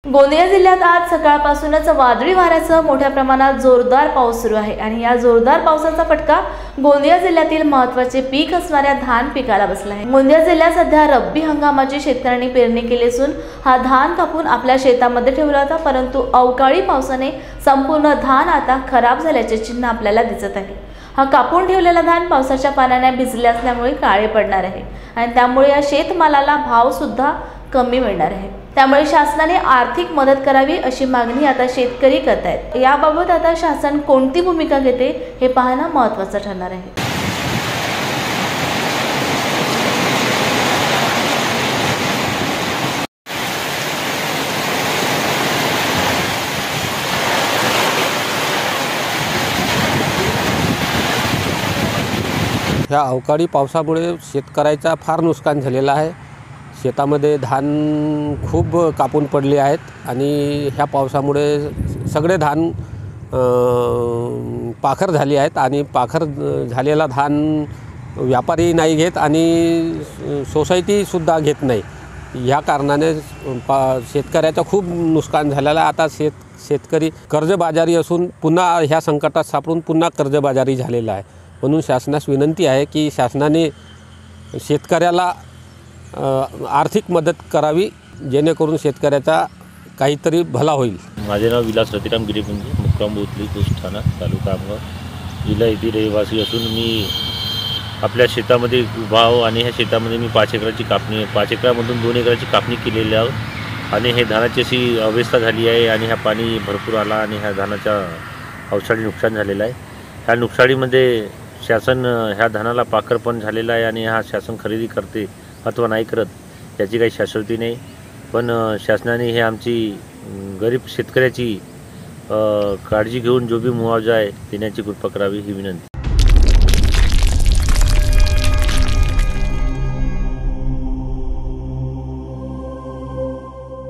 गोंदिया जिल्ह्यात आज सकाळपासूनच वादळी वाऱ्यासह मोठ्या प्रमाणात जोरदार पाऊस सुरू आहे आणि या जोरदार पावसाचा फटका गोंदिया जिल्ह्यातील महत्त्वाचे पीक असणाऱ्या धान पिकाला बसला आहे। गोंदिया जिल्ह्यात सध्या रब्बी हंगामाची शेतकऱ्यांनी पेरणी केली असून हा धान कापून आपल्या शेतामध्ये ठेवला होता, परंतु अवकाळी पावसाने संपूर्ण धान आता खराब झाल्याचे चिन्ह आपल्याला दिसत आहे। हा कापून ठेवलेला धान पावसाच्या पाण्याने भिजले असल्यामुळे काळे पडणार आहे आणि त्यामुळे या शेतमालाला भाव सुद्धा कमी मिळणार आहे। त्यामुळे शासनाने आर्थिक मदत करावी अशी मागणी आता शेतकरी करत आहेत। याबाबत आता शासन कोणती भूमिका घेते हे पाहणं महत्त्वाचं ठरणार आहे। ह्या अवकाळी पावसामुळे शेतकऱ्याचा फार नुकसान झालेलं आहे। शेतामध्ये धान खूप कापून पडले आहेत आणि ह्या पावसामुळे सगळे धान पाखर झाले आहेत आणि पाखर झालेला धान व्यापारी नाही घेत आणि सोसायटीसुद्धा घेत नाही। ह्या कारणाने शेतकऱ्याचं खूप नुकसान झालेलं आहे। आता शेतकरी कर्जबाजारी असून पुन्हा ह्या संकटात सापडून पुन्हा कर्जबाजारी झालेला आहे। म्हणून शासनास विनंती आहे की शासनाने शेतकऱ्याला आर्थिक मदत करावी, जेणेकरून शेतकऱ्याचा काहीतरी भला होईल। माझे नाव विलास रतिराम गिरीपुंजी, मुक्काम बोथली, पोस्ट ठाणा, तालुका आमगाव, जिल्हा येथील रहिवासी असून मी आपल्या शेतामध्ये उभा आहो आणि ह्या शेतामध्ये मी 5 एकराची कापणी 5 एकरामधून 2 एकराची कापणी केलेली आहे आणि हे धानाची अशी अवस्था झाली आहे आणि ह्या पाणी भरपूर आला आणि ह्या धानाच्या अवकाळी नुकसान झालेलं आहे। ह्या नुकसानीमध्ये शासन ह्या धानाला पाखर पण झालेला आहे आणि हा शासन खरेदी करते अथवा नाही करत याची काही शाश्वती नाही, पण शासनाने हे आमची गरीब शेतकऱ्याची काळजी घेऊन जो बी मुआवजा आहे देण्याची कृपा करावी ही विनंती।